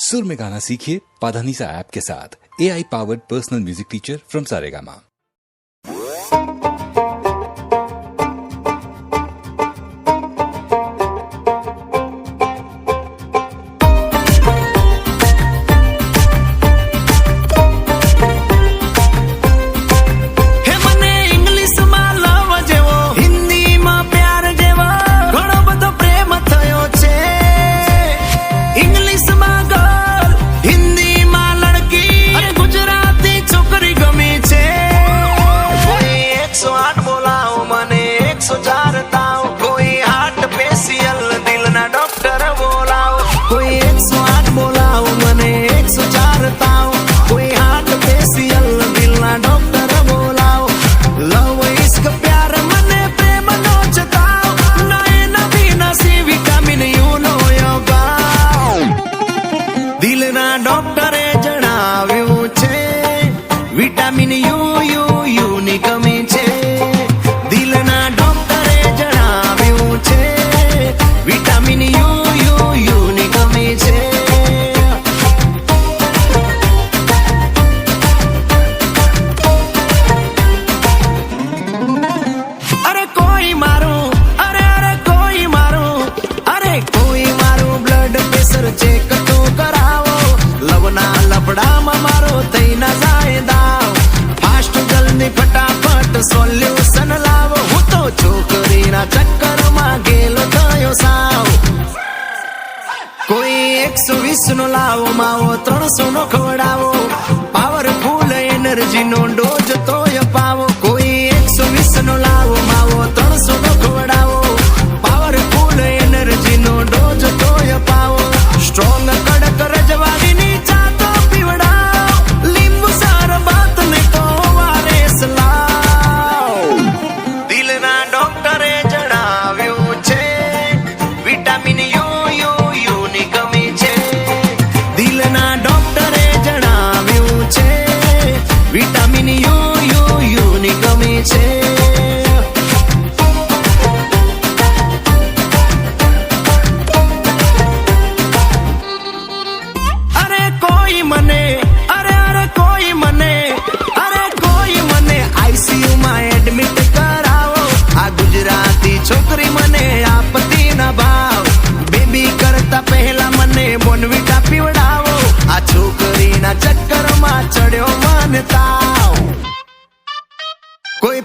सुर में गाना सीखिए पाधानीसा ऐप के साथ। AI powered personal music teacher from Saregama. डॉक्टरे जणाव्યું છે વિટામિન યુ ની કમી છે દિલના ડોક્ટરે જણાવ્યું છે વિટામિન યુ ની કમી છે અરે કોઈ મારું અરે કોઈ મારું કોઈ મારું બ્લડ પ્રેશર ચેક તો કરાવો લવના લપડામાં મારો થઈ ના જાય દાવ ફાસ્ટ જલ્દી ફટાફટ સોલ્યુશન લાવો હું તો છોકરીના ચક્કરમાં ગેલો થયો સાવ કોઈ 120 નો લાવો માવો 300 નો ખવડાવો પાવરફુલ એનર્જી નો ડોઝ તો અપાવો કોઈ 120 નો લાવો માવો 300 નો ખવડાવો પાવરફુલ એનર્જી નો ડોઝ તો અપાવો સ્ટ્રોંગ કડક રજવાડીની ચા તો પીવડાવ લીંબુ શરબત ને તો વારેસ લાવ દિલના ડોક્ટરે જણાવ્યું છે વિટામિન યુ ની કમી છે દિલના ડોક્ટરે જણાવ્યું છે વિટામિન યુ ની કમી છે છોકરી મને આપતી ના ભાવ બેબી કરતા પહેલા મને બોનવીટા પીવડાવો આ છોકરીના ચક્કરમાં ચડ્યો મન તાવ કોઈ